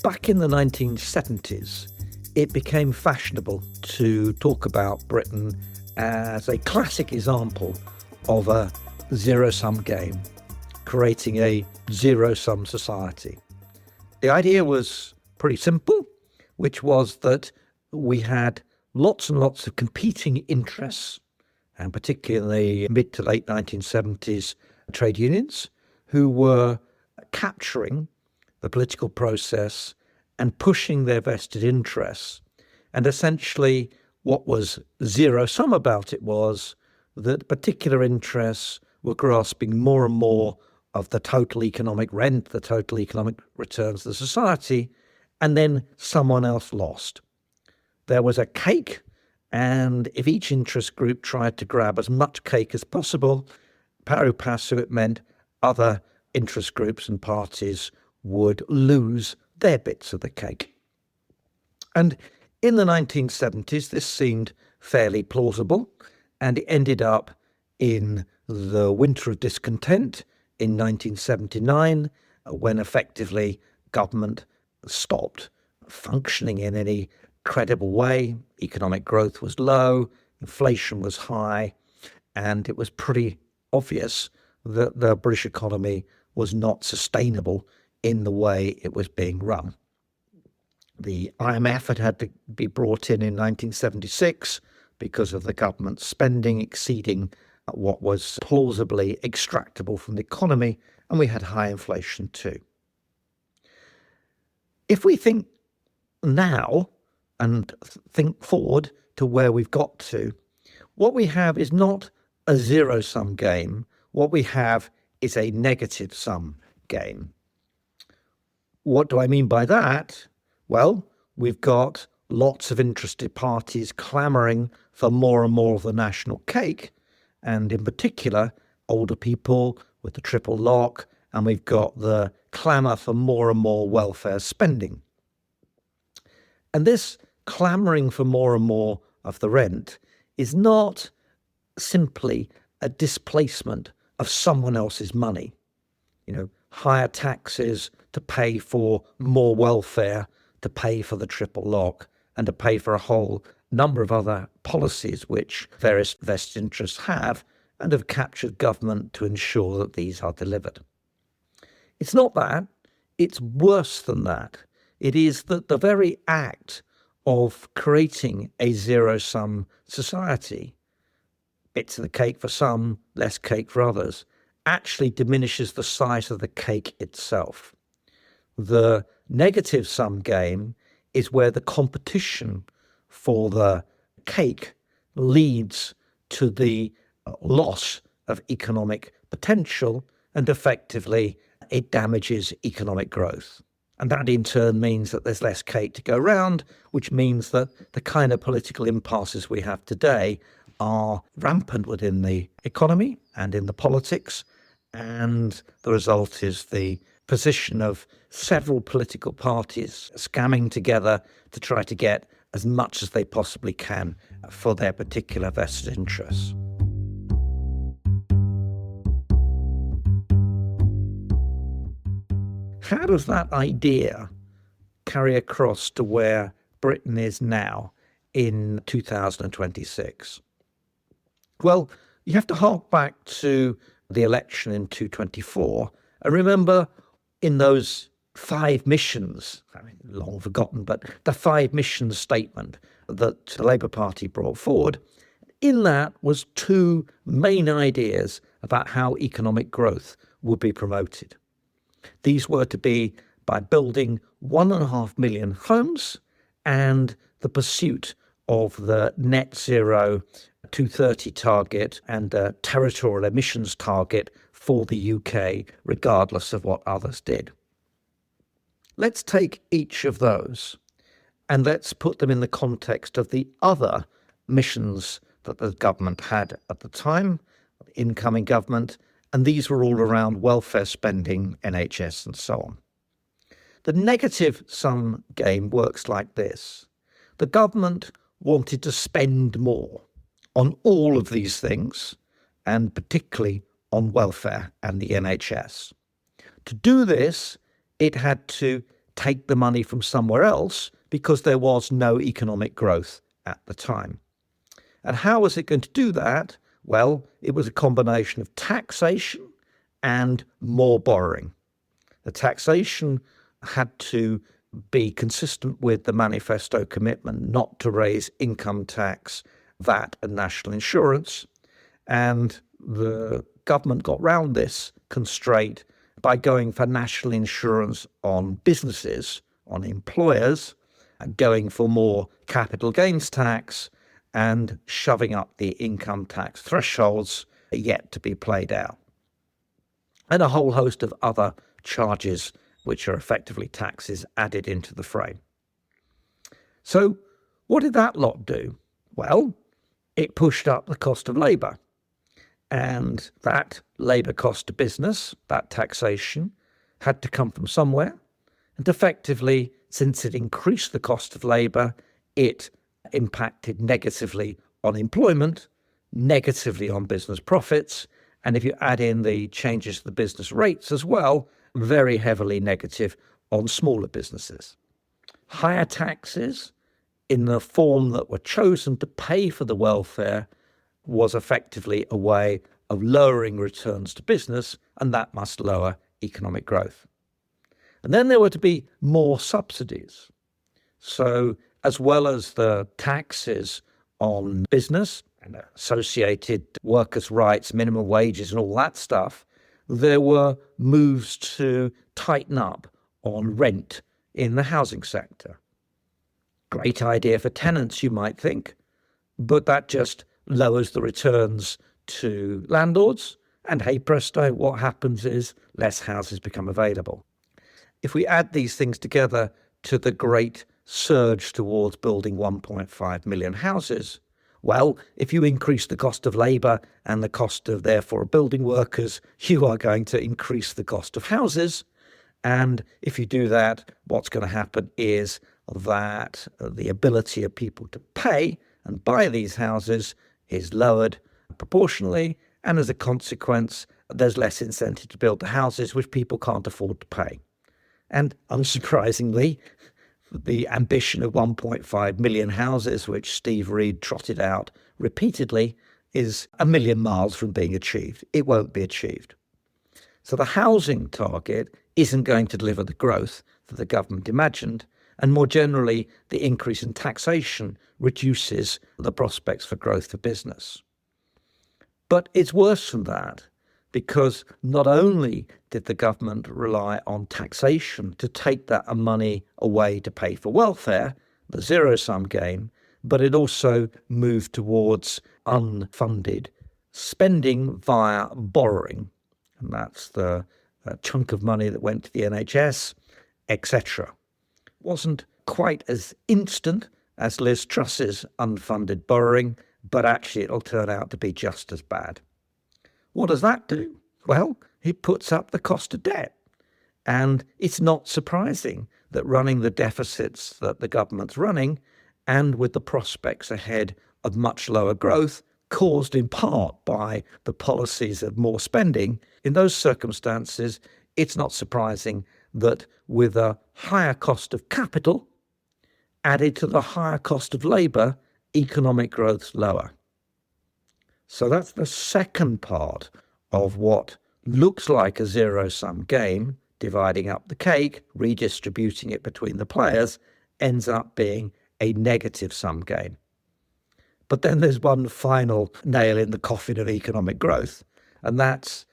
Back in the 1970s, it became fashionable to talk about Britain as a classic example of a zero-sum game, creating a zero-sum society. The idea was pretty simple, which was that we had lots and lots of competing interests, and particularly in the mid to late 1970s, trade unions, who were capturing the political process and pushing their vested interests. And essentially, what was zero-sum about it was that particular interests were grasping more and more of the total economic rent, the total economic returns to society, and then someone else lost. There was a cake, and if each interest group tried to grab as much cake as possible, pari passu, it meant other interest groups and parties would lose their bits of the cake. And in the 1970s, this seemed fairly plausible, and it ended up in the Winter of Discontent in 1979, when effectively government stopped functioning in any credible way. Economic growth was low, inflation was high, and it was pretty obvious that the British economy was not sustainable in the way it was being run. The IMF had to be brought in 1976 because of the government spending exceeding what was plausibly extractable from the economy, and we had high inflation too. If we think now and think forward to where we've got to, what we have is not a zero-sum game. What we have is a negative-sum game. What do I mean by that? Well, we've got lots of interested parties clamouring for more and more of the national cake, and in particular, older people with the triple lock, and we've got the clamour for more and more welfare spending. And this clamouring for more and more of the rent is not simply a displacement of someone else's money. Higher taxes to pay for more welfare, to pay for the triple lock, and to pay for a whole number of other policies which various vested interests have and have captured government to ensure that these are delivered. It's not that. It's worse than that. It is that the very act of creating a zero-sum society, bits of the cake for some, less cake for others, actually diminishes the size of the cake itself. The negative-sum game is where the competition for the cake leads to the loss of economic potential, and effectively it damages economic growth. And that in turn means that there's less cake to go around, which means that the kind of political impasses we have today are rampant within the economy and in the politics. And the result is the position of several political parties scamming together to try to get as much as they possibly can for their particular vested interests. How does that idea carry across to where Britain is now in 2026? Well, you have to hark back to the election in 2024 and remember in those 5 missions, long forgotten, but the 5 missions statement that the Labour Party brought forward, in that was 2 main ideas about how economic growth would be promoted. These were to be by building 1.5 million homes and the pursuit of the net zero 2030 target and a territorial emissions target for the UK, regardless of what others did. Let's take each of those and let's put them in the context of the other missions that the government had at the time, the incoming government, and these were all around welfare spending, NHS, and so on. The negative sum game works like this. The government wanted to spend more on all of these things, and particularly on welfare and the NHS. To do this, it had to take the money from somewhere else because there was no economic growth at the time. And how was it going to do that? Well, it was a combination of taxation and more borrowing. The taxation had to be consistent with the manifesto commitment not to raise income tax, VAT and national insurance. And the government got round this constraint by going for national insurance on businesses, on employers, and going for more capital gains tax and shoving up the income tax thresholds yet to be played out. And a whole host of other charges, which are effectively taxes, added into the frame. So what did that lot do? Well, it pushed up the cost of labour. And that labour cost to business, that taxation, had to come from somewhere. And effectively, since it increased the cost of labour, it impacted negatively on employment, negatively on business profits, and if you add in the changes to the business rates as well, very heavily negative on smaller businesses. Higher taxes in the form that were chosen to pay for the welfare was effectively a way of lowering returns to business, and that must lower economic growth. And then there were to be more subsidies. So as well as the taxes on business and associated workers' rights, minimum wages and all that stuff, there were moves to tighten up on rent in the housing sector. Great idea for tenants, you might think, but that just lowers the returns to landlords, and hey presto, what happens is less houses become available. If we add these things together to the great surge towards building 1.5 million houses, well, if you increase the cost of labour and the cost of, therefore, building workers, you are going to increase the cost of houses. And if you do that, what's going to happen is that the ability of people to pay and buy these houses is lowered proportionally, and as a consequence, there's less incentive to build the houses which people can't afford to pay. And unsurprisingly, the ambition of 1.5 million houses, which Steve Reed trotted out repeatedly, is a million miles from being achieved. It won't be achieved. So the housing target isn't going to deliver the growth that the government imagined, and more generally, the increase in taxation reduces the prospects for growth for business. But it's worse than that, because not only did the government rely on taxation to take that money away to pay for welfare, the zero-sum game, but it also moved towards unfunded spending via borrowing. And that's the chunk of money that went to the NHS, etc. Wasn't quite as instant as Liz Truss's unfunded borrowing, but actually it'll turn out to be just as bad. What does that do? Well, it puts up the cost of debt. And it's not surprising that running the deficits that the government's running, and with the prospects ahead of much lower growth, caused in part by the policies of more spending, in those circumstances, it's not surprising that with a higher cost of capital added to the higher cost of labour, economic growth's lower. So that's the second part of what looks like a zero-sum game, dividing up the cake, redistributing it between the players, ends up being a negative-sum game. But then there's one final nail in the coffin of economic growth, and that's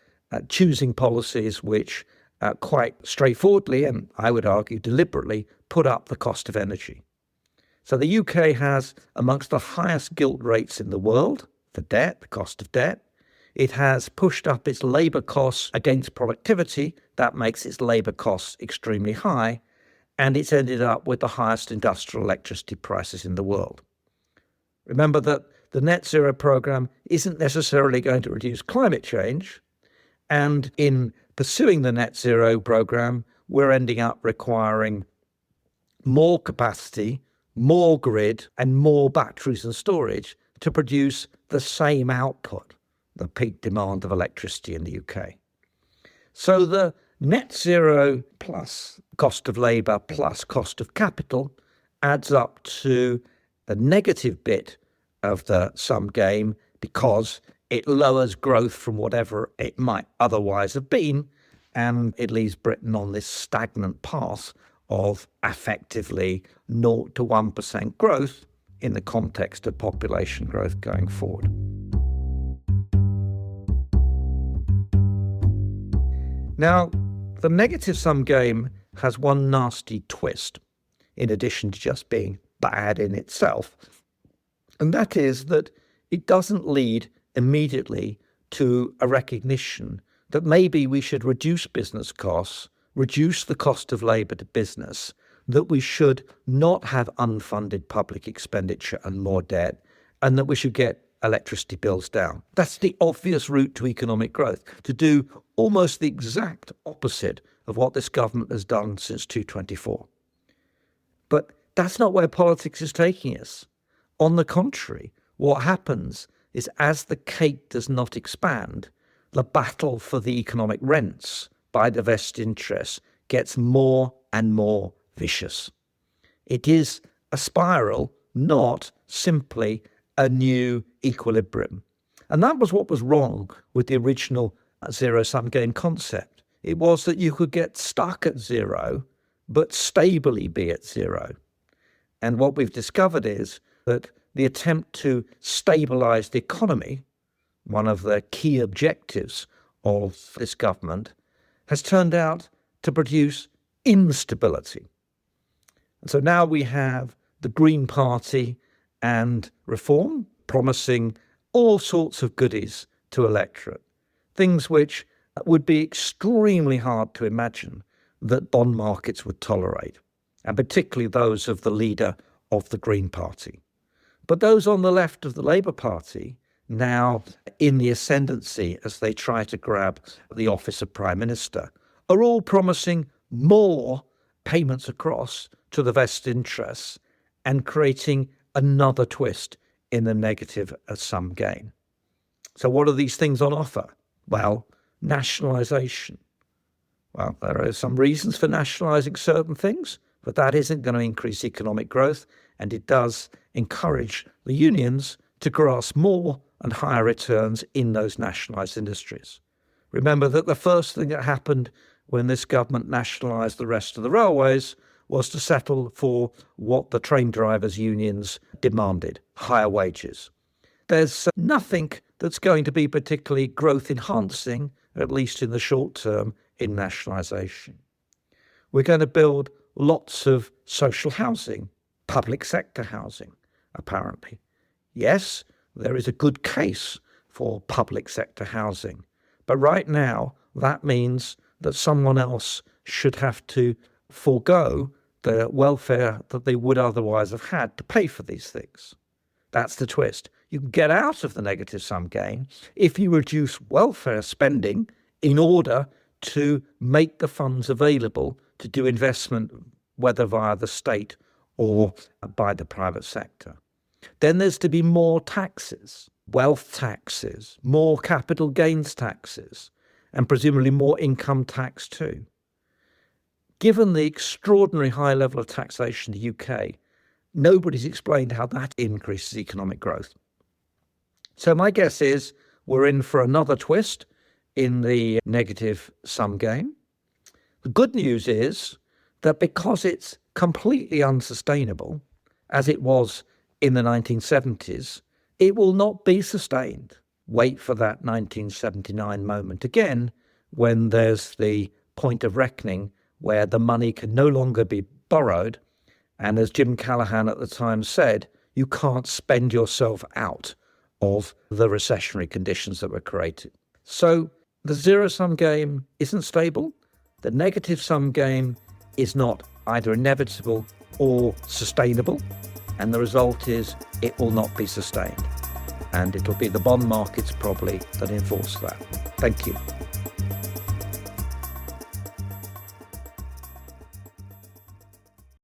choosing policies which quite straightforwardly, and I would argue deliberately, put up the cost of energy. So the UK has amongst the highest gilt rates in the world for debt, the cost of debt. It has pushed up its labour costs against productivity. That makes its labour costs extremely high. And it's ended up with the highest industrial electricity prices in the world. Remember that the net zero programme isn't necessarily going to reduce climate change. And in pursuing the net zero programme, we're ending up requiring more capacity, more grid, and more batteries and storage to produce the same output, the peak demand of electricity in the UK. So the net zero plus cost of labour plus cost of capital adds up to the negative bit of the sum game because it lowers growth from whatever it might otherwise have been, and it leaves Britain on this stagnant path of effectively 0 to 1% growth in the context of population growth going forward. Now, the negative sum game has one nasty twist, in addition to just being bad in itself, and that is that it doesn't lead immediately to a recognition that maybe we should reduce business costs, reduce the cost of labour to business, that we should not have unfunded public expenditure and more debt, and that we should get electricity bills down. That's the obvious route to economic growth, to do almost the exact opposite of what this government has done since 2024. But that's not where politics is taking us. On the contrary, what happens is as the cake does not expand, the battle for the economic rents by the vested interests gets more and more vicious. It is a spiral, not simply a new equilibrium. And that was what was wrong with the original zero-sum game concept. It was that you could get stuck at zero, but stably be at zero. And what we've discovered is that the attempt to stabilise the economy, one of the key objectives of this government, has turned out to produce instability. And so now we have the Green Party and Reform promising all sorts of goodies to electorate, things which would be extremely hard to imagine that bond markets would tolerate, and particularly those of the leader of the Green Party. But those on the left of the Labour Party, now in the ascendancy as they try to grab the office of Prime Minister, are all promising more payments across to the vested interests and creating another twist in the negative sum game. So what are these things on offer? Well, nationalisation. Well, there are some reasons for nationalising certain things, but that isn't going to increase economic growth, and it does encourage the unions to grasp more and higher returns in those nationalised industries. Remember that the first thing that happened when this government nationalised the rest of the railways was to settle for what the train drivers' unions demanded, higher wages. There's nothing that's going to be particularly growth enhancing, at least in the short term, in nationalisation. We're going to build lots of social housing, public sector housing, apparently. Yes, there is a good case for public sector housing, but right now that means that someone else should have to forego the welfare that they would otherwise have had to pay for these things. That's the twist. You can get out of the negative sum game if you reduce welfare spending in order to make the funds available to do investment, whether via the state or by the private sector. Then there's to be more taxes, wealth taxes, more capital gains taxes, and presumably more income tax too. Given the extraordinary high level of taxation in the UK, nobody's explained how that increases economic growth. So my guess is we're in for another twist in the negative sum game. The good news is that because it's completely unsustainable, as it was in the 1970s, it will not be sustained. Wait for that 1979 moment again, when there's the point of reckoning where the money can no longer be borrowed. And as Jim Callaghan at the time said, you can't spend yourself out of the recessionary conditions that were created. So the zero-sum game isn't stable. The negative sum game is not either inevitable or sustainable. And the result is it will not be sustained. And it'll be the bond markets probably that enforce that. Thank you.